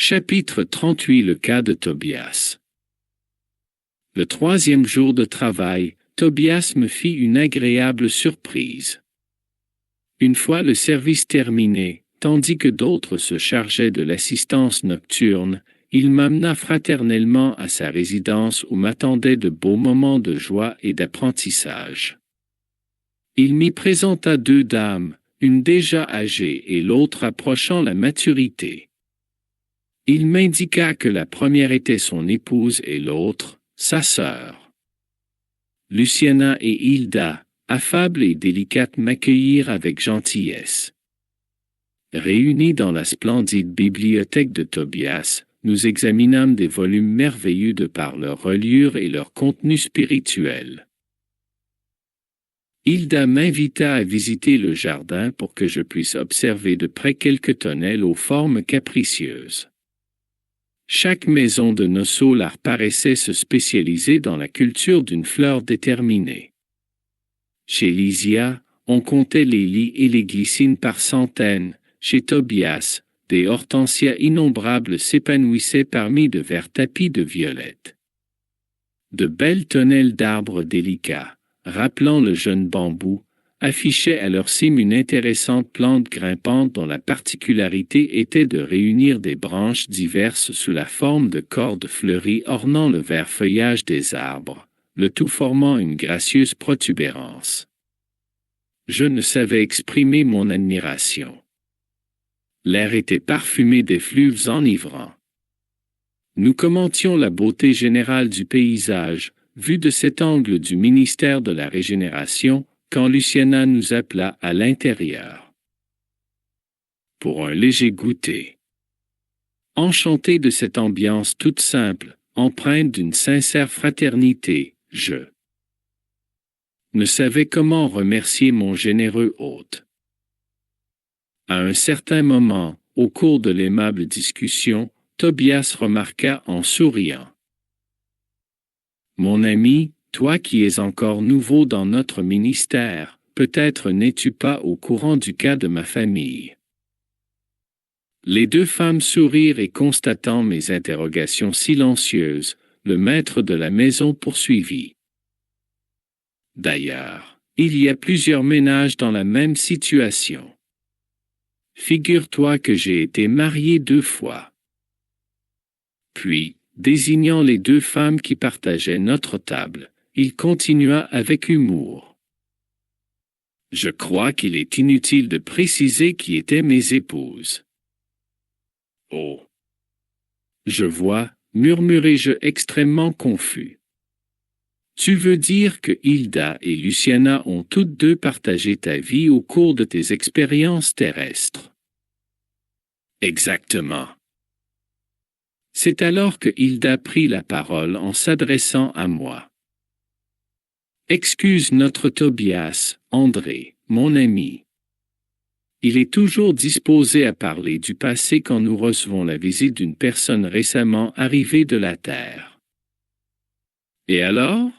Chapitre 38 Le cas de Tobias. Le 3e jour de travail, Tobias me fit une agréable surprise. Une fois le service terminé, tandis que d'autres se chargeaient de l'assistance nocturne, il m'amena fraternellement à sa résidence où m'attendaient de beaux moments de joie et d'apprentissage. Il m'y présenta 2 dames, une déjà âgée et l'autre approchant la maturité. Il m'indiqua que la première était son épouse et l'autre, sa sœur. Luciana et Hilda, affables et délicates, m'accueillirent avec gentillesse. Réunis dans la splendide bibliothèque de Tobias, nous examinâmes des volumes merveilleux de par leur reliure et leur contenu spirituel. Hilda m'invita à visiter le jardin pour que je puisse observer de près quelques tonnelles aux formes capricieuses. Chaque maison de Nosso leur paraissait se spécialiser dans la culture d'une fleur déterminée. Chez Lysia, on comptait les lys et les glycines par centaines. Chez Tobias, des hortensias innombrables s'épanouissaient parmi de verts tapis de violettes. De belles tonnelles d'arbres délicats, rappelant le jeune bambou, affichaient à leur cime une intéressante plante grimpante dont la particularité était de réunir des branches diverses sous la forme de cordes fleuries ornant le vert feuillage des arbres, le tout formant une gracieuse protubérance. Je ne savais exprimer mon admiration. L'air était parfumé d'effluves enivrants. Nous commentions la beauté générale du paysage, vu de cet angle du ministère de la Régénération, quand Luciana nous appela à l'intérieur. Pour un léger goûter. Enchanté de cette ambiance toute simple, empreinte d'une sincère fraternité, je ne savais comment remercier mon généreux hôte. À un certain moment, au cours de l'aimable discussion, Tobias remarqua en souriant. « Mon ami, toi qui es encore nouveau dans notre ministère, peut-être n'es-tu pas au courant du cas de ma famille. » Les 2 femmes sourirent et constatant mes interrogations silencieuses, le maître de la maison poursuivit. « D'ailleurs, il y a plusieurs ménages dans la même situation. Figure-toi que j'ai été marié 2 fois. » Puis, désignant les 2 femmes qui partageaient notre table, il continua avec humour. « Je crois qu'il est inutile de préciser qui étaient mes épouses. »« Oh ! Je vois, murmurai-je extrêmement confus. Tu veux dire que Hilda et Luciana ont toutes 2 partagé ta vie au cours de tes expériences terrestres. » Exactement. C'est alors que Hilda prit la parole en s'adressant à moi. « Excuse notre Tobias, André, mon ami. Il est toujours disposé à parler du passé quand nous recevons la visite d'une personne récemment arrivée de la Terre. » « Et alors ?»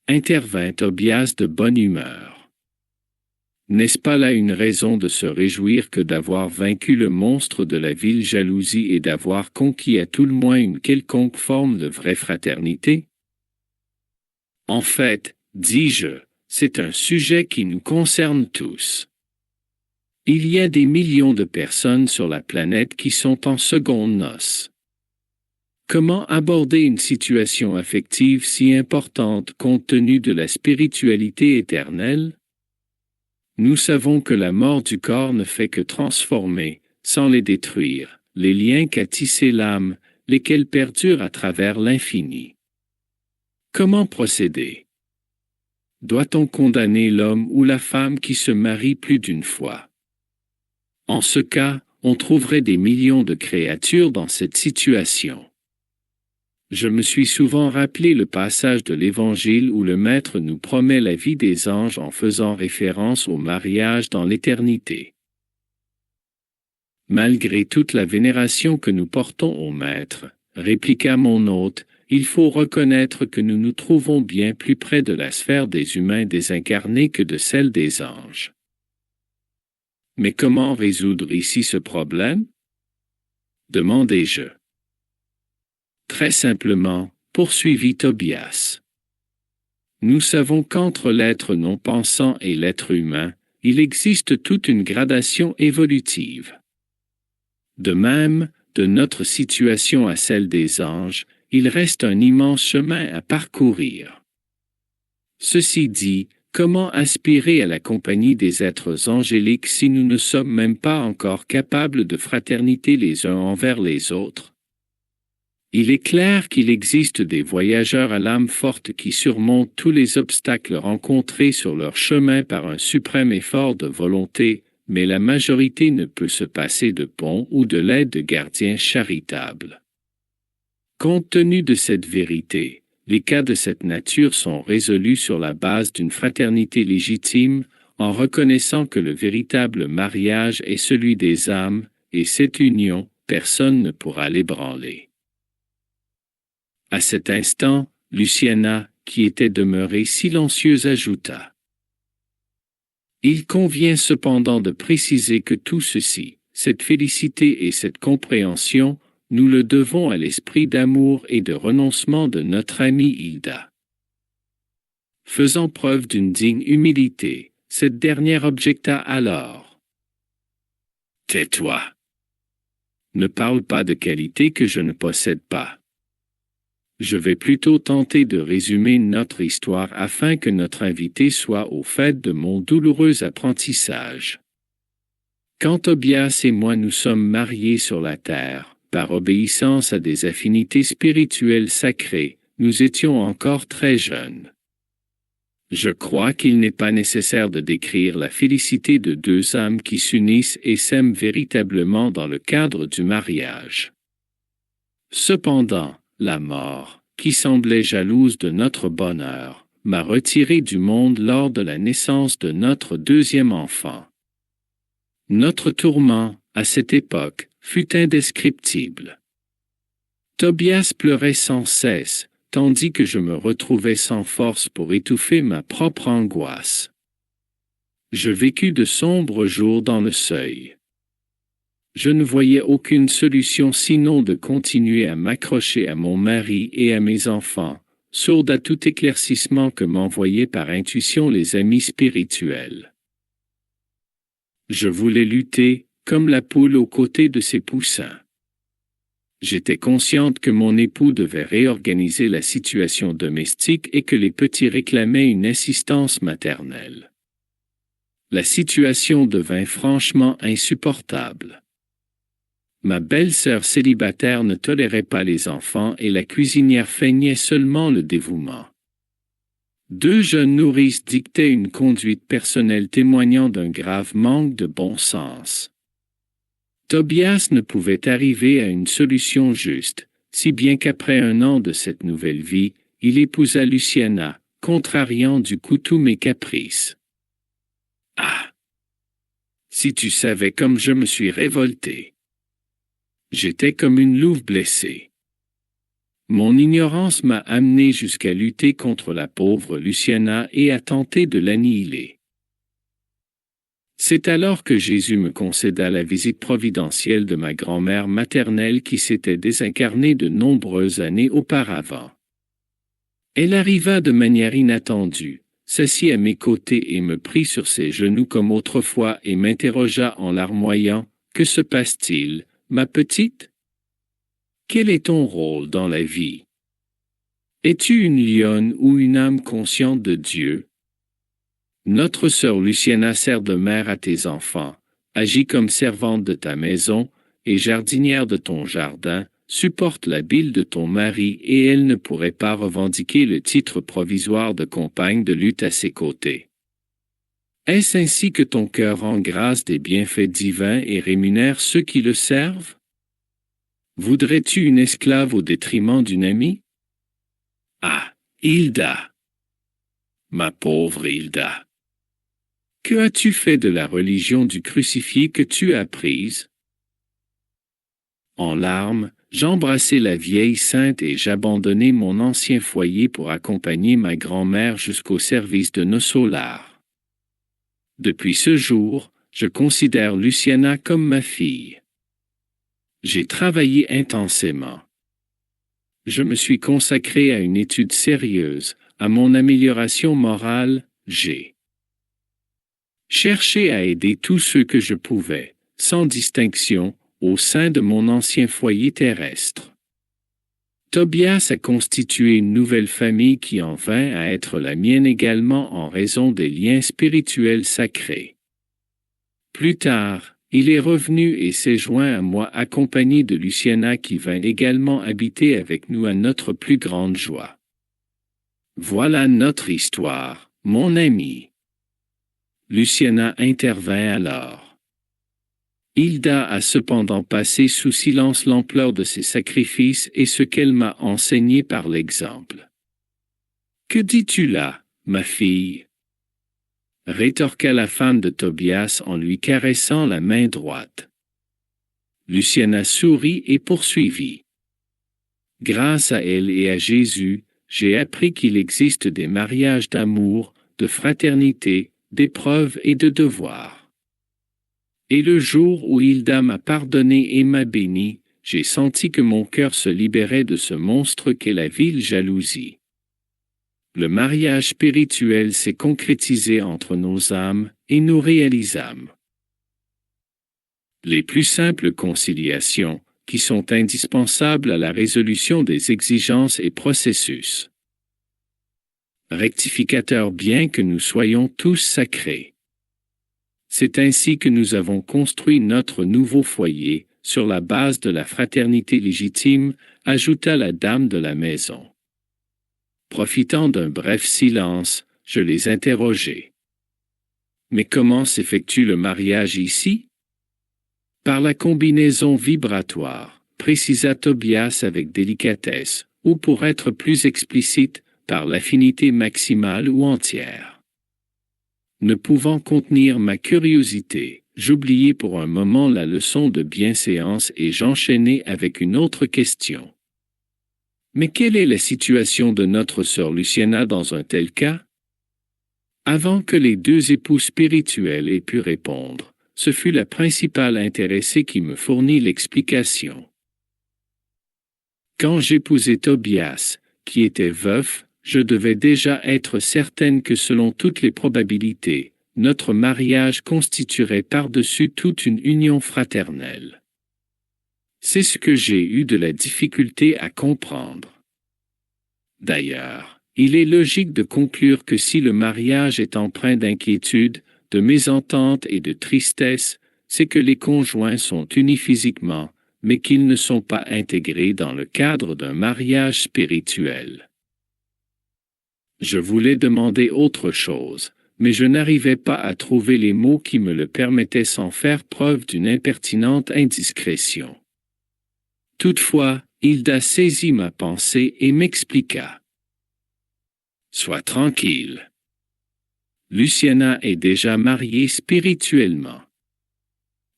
intervint Tobias de bonne humeur. « N'est-ce pas là une raison de se réjouir que d'avoir vaincu le monstre de la ville jalousie et d'avoir conquis à tout le moins une quelconque forme de vraie fraternité? En fait, dis-je, c'est un sujet qui nous concerne tous. Il y a des millions de personnes sur la planète qui sont en secondes noces. Comment aborder une situation affective si importante compte tenu de la spiritualité éternelle? Nous savons que la mort du corps ne fait que transformer, sans les détruire, les liens qu'a tissés l'âme, lesquels perdurent à travers l'infini. Comment procéder? Doit-on condamner l'homme ou la femme qui se marie plus d'une fois? En ce cas, on trouverait des millions de créatures dans cette situation. Je me suis souvent rappelé le passage de l'Évangile où le Maître nous promet la vie des anges en faisant référence au mariage dans l'éternité. Malgré toute la vénération que nous portons au Maître, répliqua mon hôte, il faut reconnaître que nous nous trouvons bien plus près de la sphère des humains désincarnés que de celle des anges. Mais comment résoudre ici ce problème? demandai-je. Très simplement, poursuivit Tobias. Nous savons qu'entre l'être non pensant et l'être humain, il existe toute une gradation évolutive. De même, de notre situation à celle des anges, il reste un immense chemin à parcourir. Ceci dit, comment aspirer à la compagnie des êtres angéliques si nous ne sommes même pas encore capables de fraternité les uns envers les autres? Il est clair qu'il existe des voyageurs à l'âme forte qui surmontent tous les obstacles rencontrés sur leur chemin par un suprême effort de volonté, mais la majorité ne peut se passer de ponts ou de l'aide de gardiens charitables. Compte tenu de cette vérité, les cas de cette nature sont résolus sur la base d'une fraternité légitime, en reconnaissant que le véritable mariage est celui des âmes, et cette union, personne ne pourra l'ébranler. À cet instant, Luciana, qui était demeurée silencieuse, ajouta. Il convient cependant de préciser que tout ceci, cette félicité et cette compréhension, nous le devons à l'esprit d'amour et de renoncement de notre amie Hilda. Faisant preuve d'une digne humilité, cette dernière objecta alors. Tais-toi. Ne parle pas de qualités que je ne possède pas. Je vais plutôt tenter de résumer notre histoire afin que notre invité soit au fait de mon douloureux apprentissage. Quand Tobias et moi nous sommes mariés sur la terre, par obéissance à des affinités spirituelles sacrées, nous étions encore très jeunes. Je crois qu'il n'est pas nécessaire de décrire la félicité de deux âmes qui s'unissent et s'aiment véritablement dans le cadre du mariage. Cependant, la mort, qui semblait jalouse de notre bonheur, m'a retiré du monde lors de la naissance de notre deuxième enfant. Notre tourment, à cette époque, fut indescriptible. Tobias pleurait sans cesse, tandis que je me retrouvais sans force pour étouffer ma propre angoisse. Je vécus de sombres jours dans le seuil. Je ne voyais aucune solution sinon de continuer à m'accrocher à mon mari et à mes enfants, sourde à tout éclaircissement que m'envoyaient par intuition les amis spirituels. Je voulais lutter, comme la poule aux côtés de ses poussins. J'étais consciente que mon époux devait réorganiser la situation domestique et que les petits réclamaient une assistance maternelle. La situation devint franchement insupportable. Ma belle-sœur célibataire ne tolérait pas les enfants et la cuisinière feignait seulement le dévouement. Deux jeunes nourrices dictaient une conduite personnelle témoignant d'un grave manque de bon sens. Tobias ne pouvait arriver à une solution juste, si bien qu'après 1 an de cette nouvelle vie, il épousa Luciana, contrariant du coup tous mes caprices. Ah! Si tu savais comme je me suis révolté! J'étais comme une louve blessée. Mon ignorance m'a amené jusqu'à lutter contre la pauvre Luciana et à tenter de l'annihiler. C'est alors que Jésus me concéda la visite providentielle de ma grand-mère maternelle qui s'était désincarnée de nombreuses années auparavant. Elle arriva de manière inattendue, s'assit à mes côtés et me prit sur ses genoux comme autrefois et m'interrogea en larmoyant. « Que se passe-t-il, ma petite? Quel est ton rôle dans la vie? Es-tu une lionne ou une âme consciente de Dieu? Notre sœur Luciana sert de mère à tes enfants, agit comme servante de ta maison et jardinière de ton jardin, supporte la bile de ton mari et elle ne pourrait pas revendiquer le titre provisoire de compagne de lutte à ses côtés. Est-ce ainsi que ton cœur rend grâce des bienfaits divins et rémunère ceux qui le servent? Voudrais-tu une esclave au détriment d'une amie? Ah, Hilda! Ma pauvre Hilda! Que as-tu fait de la religion du crucifié que tu as prise? En larmes, j'embrassai la vieille sainte et j'abandonnai mon ancien foyer pour accompagner ma grand-mère jusqu'au service de nos solars. Depuis ce jour, je considère Luciana comme ma fille. J'ai travaillé intensément. Je me suis consacré à une étude sérieuse, à mon amélioration morale, j'ai cherché à aider tous ceux que je pouvais, sans distinction, au sein de mon ancien foyer terrestre. Tobias a constitué une nouvelle famille qui en vint à être la mienne également en raison des liens spirituels sacrés. Plus tard, il est revenu et s'est joint à moi accompagné de Luciana qui vint également habiter avec nous à notre plus grande joie. Voilà notre histoire, mon ami. Luciana intervint alors. Hilda a cependant passé sous silence l'ampleur de ses sacrifices et ce qu'elle m'a enseigné par l'exemple. « Que dis-tu là, ma fille » rétorqua la femme de Tobias en lui caressant la main droite. Luciana sourit et poursuivit. « Grâce à elle et à Jésus, j'ai appris qu'il existe des mariages d'amour, de fraternité, d'épreuve et de devoir. Et le jour où Hilda m'a pardonné et m'a béni, j'ai senti que mon cœur se libérait de ce monstre qu'est la vile jalousie. Le mariage spirituel s'est concrétisé entre nos âmes et nous réalisâmes les plus simples conciliations, qui sont indispensables à la résolution des exigences et processus rectificateurs bien que nous soyons tous sacrés. C'est ainsi que nous avons construit notre nouveau foyer, sur la base de la fraternité légitime, ajouta la dame de la maison. Profitant d'un bref silence, je les interrogeai. « Mais comment s'effectue le mariage ici ?» « Par la combinaison vibratoire, précisa Tobias avec délicatesse, ou pour être plus explicite, par l'affinité maximale ou entière. » Ne pouvant contenir ma curiosité, j'oubliai pour un moment la leçon de bienséance et j'enchaînai avec une autre question. Mais quelle est la situation de notre sœur Luciana dans un tel cas? Avant que les deux époux spirituels aient pu répondre, ce fut la principale intéressée qui me fournit l'explication. Quand j'épousai Tobias, qui était veuf, je devais déjà être certaine que selon toutes les probabilités, notre mariage constituerait par-dessus toute une union fraternelle. C'est ce que j'ai eu de la difficulté à comprendre. D'ailleurs, il est logique de conclure que si le mariage est empreint d'inquiétude, de mésentente et de tristesse, c'est que les conjoints sont unis physiquement, mais qu'ils ne sont pas intégrés dans le cadre d'un mariage spirituel. Je voulais demander autre chose, mais je n'arrivais pas à trouver les mots qui me le permettaient sans faire preuve d'une impertinente indiscrétion. Toutefois, Hilda saisit ma pensée et m'expliqua. « Sois tranquille. Luciana est déjà mariée spirituellement.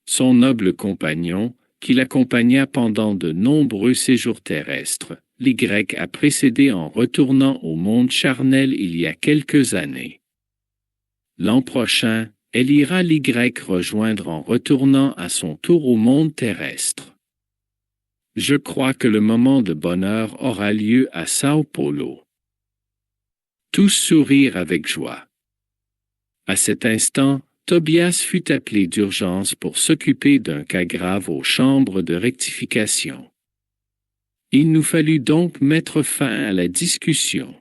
Son noble compagnon, qui l'accompagna pendant de nombreux séjours terrestres, l'Y a précédé en retournant au monde charnel il y a quelques années. L'an prochain, elle ira l'Y rejoindre en retournant à son tour au monde terrestre. Je crois que le moment de bonheur aura lieu à Sao Paulo. » Tous sourirent avec joie. À cet instant, Tobias fut appelé d'urgence pour s'occuper d'un cas grave aux chambres de rectification. Il nous fallut donc mettre fin à la discussion.